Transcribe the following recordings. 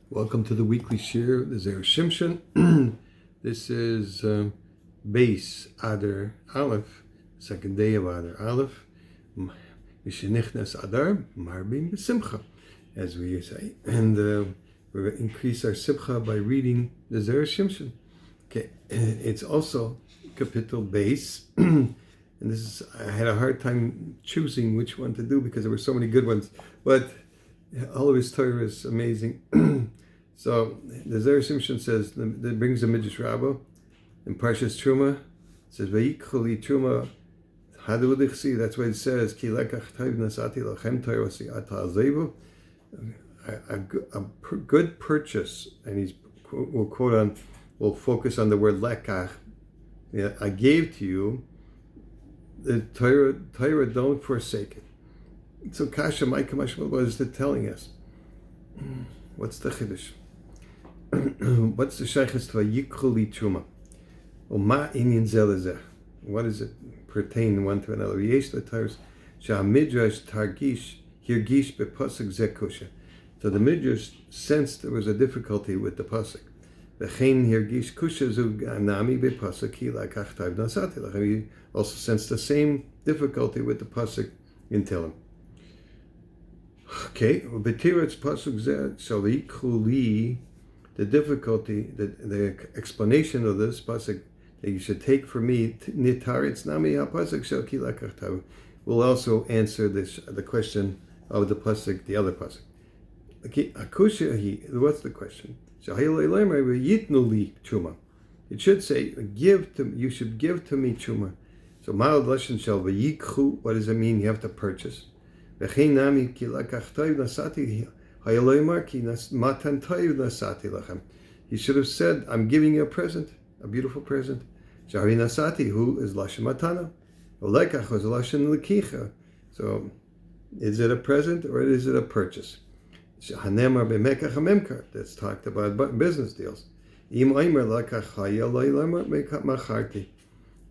Welcome to the weekly shir, the Zer Shimshon. This is Beis Adar Aleph, second day of Adar Aleph. Mishenichnas Adar, Marbim B'Simcha, as we say. And we're going to increase our Simcha by reading the Zer Shimshon. Okay, it's also Kapitel Beis. And this is, I had a hard time choosing which one to do because there were so many good ones. But all of his Torah is amazing. So the Zer Shimshon says, that brings the Midrash Rabbah in Parshas Terumah. It says, "Vayikcholi Terumah hadu lichsi." That's what it says. Ki lekach tayv nasati lachem Torah si'ata azevu. A good purchase, and we'll focus on the word lekach. Yeah, I gave to you the Torah. Don't forsake it. So Kasha Ma'ika Mashma, what is it telling us? What's the chiddush? What's the shaykhis to Vayikcholi Terumah? Ma inyan zelezeh. What does it pertain one to another? Yesh l'Torah sha'midrash targish hirgish bepasuk zekusha. So the midrash sensed there was a difficulty with the pasuk. V'chein hirgish kusha zug anami bepasuk ki lakach tayv nasati lachem. He also sensed the same difficulty with the pasuk in Tehillim. Okay, b'tiratz pasuk zeh shalikuli. The difficulty, the explanation of this pasuk that you should take for me, nitaritz nami ha-pasuk shel ki lakach tayv, will also answer the question of the pasuk, the other pasuk. Okay, what's the question? It should say, you should give to me truma. So ma'al lashon shel vayikchu, what does it mean? You have to purchase. V'chein nami ki lakach tayv nasati. He should have said, I'm giving you a present, a beautiful present. Shari nasati, who is lashon matana. Lekach was lashon lekicha. So, is it a present or is it a purchase? Hanemar b'mekach hamemkar. That's talked about business deals. Im oimer lekach haya loylamar macharti.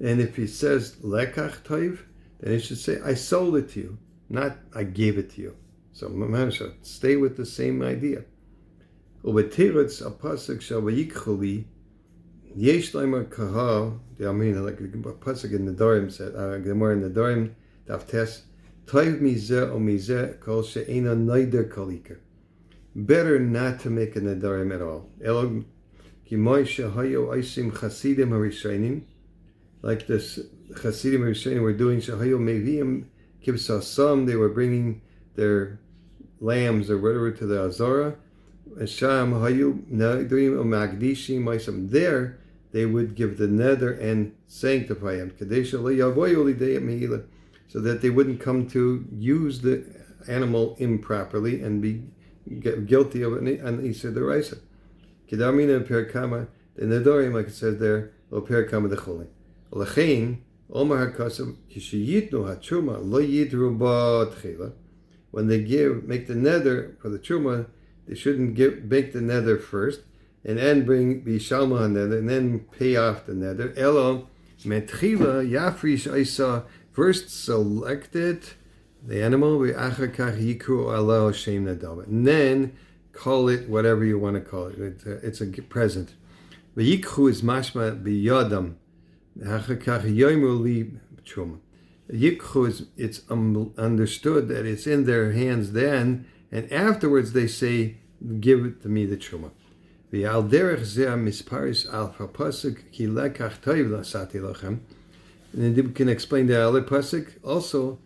And if he says lekach toiv, then it should say, I sold it to you, not I gave it to you. So, stay with the same idea. Ubetiritz apasuk shel vayikcholi yesh leimer kahal. I mean, like a pasuk in the Dorim said, Gemara in the Dorim daf tes toiv mizeh o mizeh kol she'ena neider kalika. Better not to make a nedarim at all. Elo kimoy shehayo oisim chasidim harishonim, like this chasidim harishonim were doing shehayo meviim kibsasam. They were bringing their lambs or whatever to the Azara. There they would give the neder and sanctify him, so that they wouldn't come to use the animal improperly and be guilty of an Isur D'Oraisa. Kedamina perkama, the nedarim, like it says there, lo perkama decholi. Lechein omar hakasav kishiyitnu hatruma lo yidru ba tchila. When they make the nether for the truma, they shouldn't make the nether first, and then bring bishalma on nether, and then pay off the nether. Elo metchila yafrish isa, first selected the animal, ve'achakach yikru ala shem nadam, and then call it whatever you want to call it. It's a present. V'yikru is mashma biyadam, ve'achakach yoymu li truma. Yikchu it's understood that it's in their hands then, and afterwards they say, give it to me, the truma. V'al derech zeh misparis al pasuk ki lekach toiv lasati lachem. And then we can explain the other pasuk also.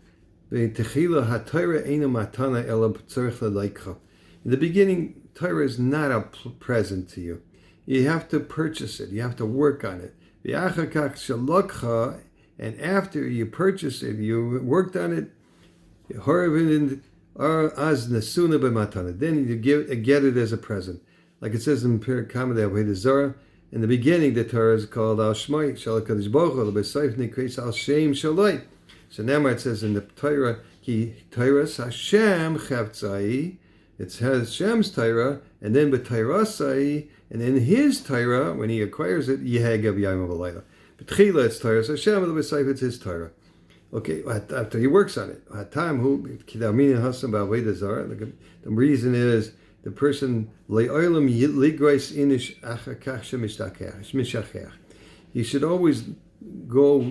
V'techila haTorah eina matana ela tzorich lelikcha. In the beginning, Torah is not a present to you. You have to purchase it. You have to work on it. V'achakach shalokcha. And after you purchase it, you worked on it, then you get it as a present. Like it says in Perikama Avodah Zarah, in the beginning the Torah is called Al Shmai, Shal HaKadosh Baruch Hu, L'Besayf Nikreis Al Shem Shaloi. So now it says in the Torah, Ki Torahs Hashem Chavtzai, it says Shem's Torah, and then B'Torasai, and in his Torah, when he acquires it, Yehegav Yom V'Layla. B'tchila it's Torah, so Hashem L'Besayf it's his Torah. Okay, after he works on it, the reason is the the person le'olam ligreis inish achakach shemishachach. He should always go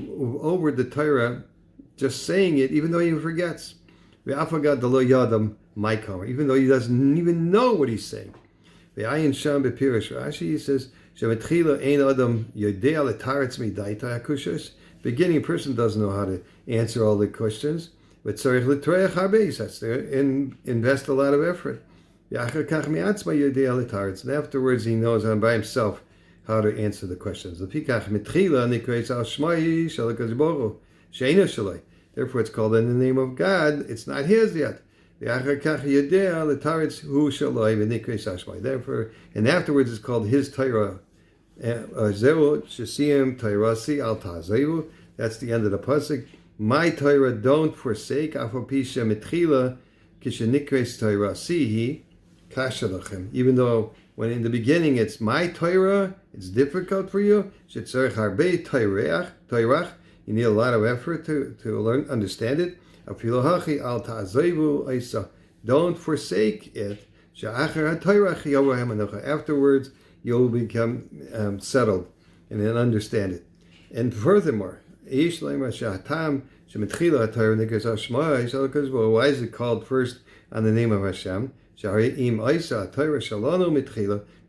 over the Torah, just saying it, even though he forgets. Even though he doesn't even know what he's saying. Rashi, he says, beginning person doesn't know how to answer all the questions, but that's there, and invest a lot of effort. And afterwards he knows by himself how to answer the questions. Therefore it's called in the name of God, it's not his yet. Therefore, and afterwards it's called his Torah. That's the end of the pasuk. My Torah don't forsake. Even though when in the beginning it's my Torah, it's difficult for you. You need a lot of effort to learn, understand it. Don't forsake it. Afterwards, you'll become settled and then understand it. And furthermore, why is it called first on the name of Hashem? Because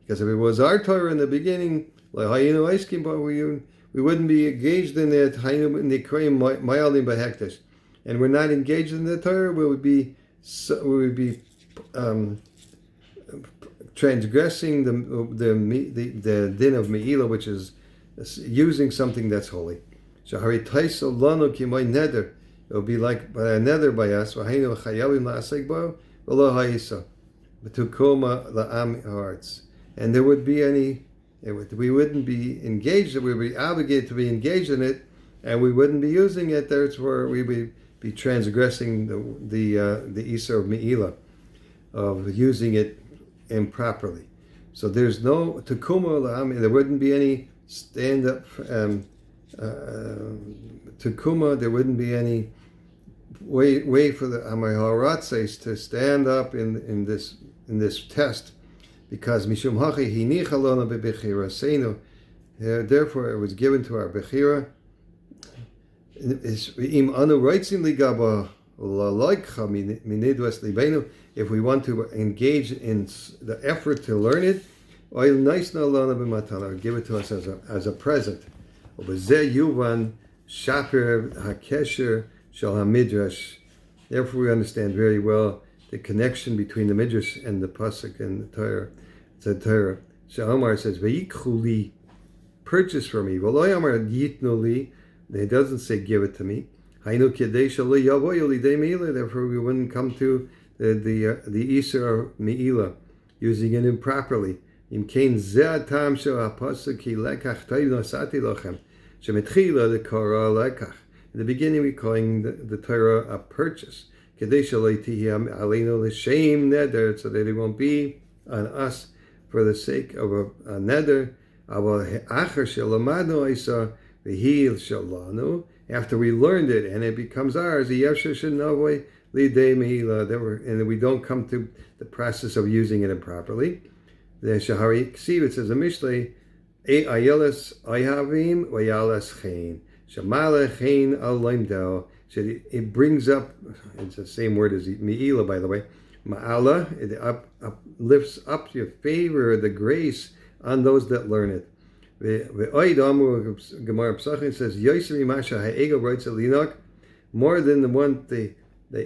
if it was our Torah in the beginning, we wouldn't be engaged in it, and we're not engaged in the Torah, we would be transgressing the din of Me'ilah, which is using something that's holy. It will be like a nether by us, and there would be any. We wouldn't be engaged. We would be obligated to be engaged in it, and we wouldn't be using it. Therefore, we would be transgressing the Isur of Me'ilah, of using it improperly. So there's no Tekuma La'am. There wouldn't be any stand-up Tekuma. There wouldn't be any way for the Amar Haratzes to stand up in this test. Because Mishum Hachi Hinicha Lona Bebechira Seinu, therefore it was given to our Bechira. If we want to engage in the effort to learn it, give it to us as a present. Therefore we understand very well the connection between the Midrash and the Pasuk and the Torah. The Torah. Sha'amar says, "Veyikhuli, purchase from me." V'lo Amar yitnuli. It doesn't say give it to me. Hainu kidei shelo yavoyu lidei me'ilah. Therefore, we wouldn't come to the Isur of Me'ilah, using it improperly. Im kein zeh tam shel hapasuk ki lekach toiv nosati lochem shemetchila lekara lekach. In the beginning, we're calling the Torah a purchase. So that it won't be on us for the sake of a neder. After we learned it and it becomes ours, and we don't come to the process of using it improperly. The Shahari Ksiv, it says a Mishlei, Ayeles Ayhavim Vayalas Chain. Shamala Chain Al-Laimdao. It brings up, it's the same word as Me'ilah, by the way. Ma'ala, it lifts up your favor, the grace on those that learn it. Gemara Pesachim says, Yoseri Masha Ha'ego writes a Linok, more than the one the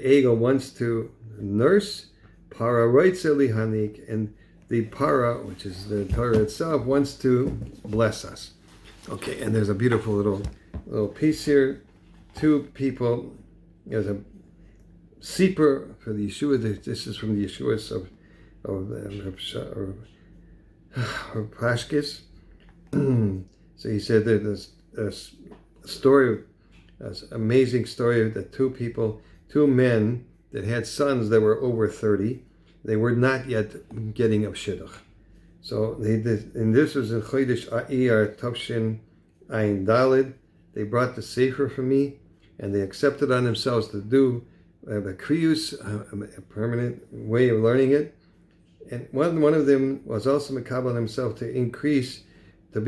ego wants to nurse, Para writes a Lihanik, and the Para, which is the Torah itself, wants to bless us. Okay, and there's a beautiful little piece here. Two people, there's a seeper for the Yeshua. This is from the Yeshuas of Pashkis. So he said that there's a story, an amazing story that two men that had sons that were over 30, they were not yet getting of shidduch. So they did, and this was in Chodesh Iyar Tavshin Ayin Dalid. They brought the sefer for me, and they accepted on themselves to do a kriyus, a permanent way of learning it. And one of them was also Makabal himself to increase, to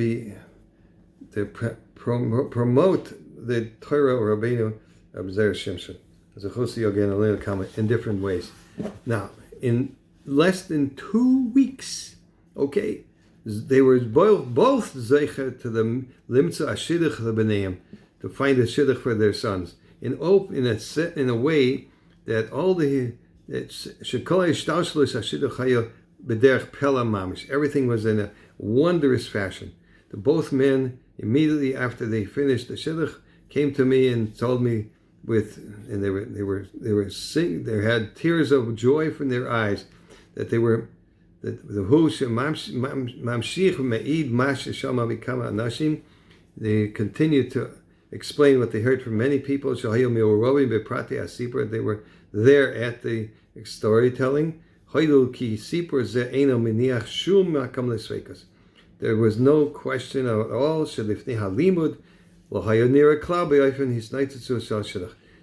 promote the Torah or Rabbeinu of Zer Shimshon. As a Chosi again, a little comment in different ways. Now, in less than 2 weeks, okay, they were both zeicher to the limtza ashidduch lebeneim, to find a shidduch for their sons in a way that all the shekol ishtaushlos ashidduch hayo b'derech pela mamish. Everything was in a wondrous fashion. The both men immediately after they finished the shidduch came to me and told me they were singing. They had tears of joy from their eyes that they were. The they continued to explain what they heard from many people. They were there at the storytelling. There was no question at all.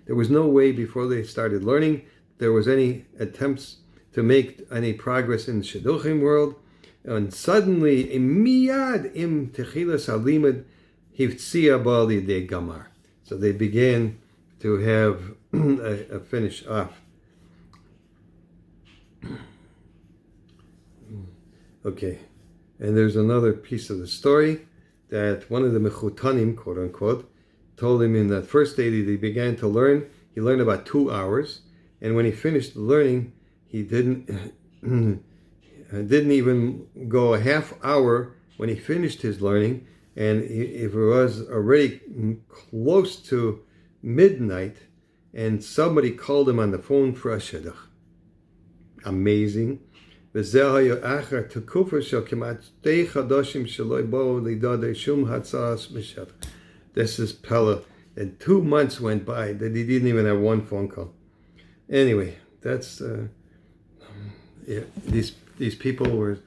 There was no way before they started learning there was any attempts to make any progress in the Shidduchim world, and suddenly, miyad im techilas halimud hivtzia bali de gamar. So they began to have a finish off. Okay, and there's another piece of the story that one of the mechutanim, quote unquote, told him in that first day that he began to learn. He learned about 2 hours, and when he finished learning, he didn't even go a half hour when he finished his learning, and if it was already close to midnight, and somebody called him on the phone for a shidduch. Amazing. This is Pella, and 2 months went by that he didn't even have one phone call. Anyway, that's these people were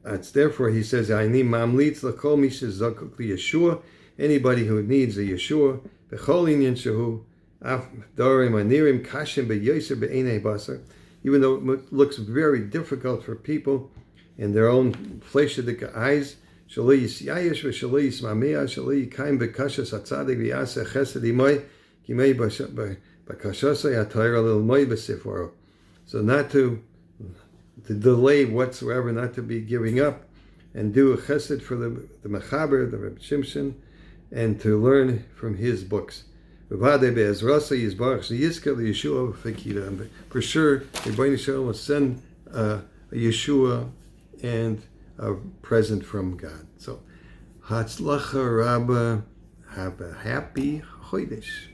it's therefore he says, I need mamlitz l'kol mi shezakuk liyeshua, anybody who needs a Yeshua, b'chol inyan shehu af darim anirim kashim beyoser be'enei basar, even though it looks very difficult for people in their own fleshdik eyes, shaloi yisyayesh v'shaloi yismamea shaloi yikayim b'kashas hatzadik v'yaseh chesed imay kimei b'kashasei ha'torah l'ilmay b'siforo. So not to delay whatsoever, not to be giving up, and do a chesed for the Mechaber, the Reb Shimshon, and to learn from his books. For sure, the Rebbeinu Shalom will send a Yeshua and a present from God. So, Hatzlacha Rabba, have a happy Chodesh.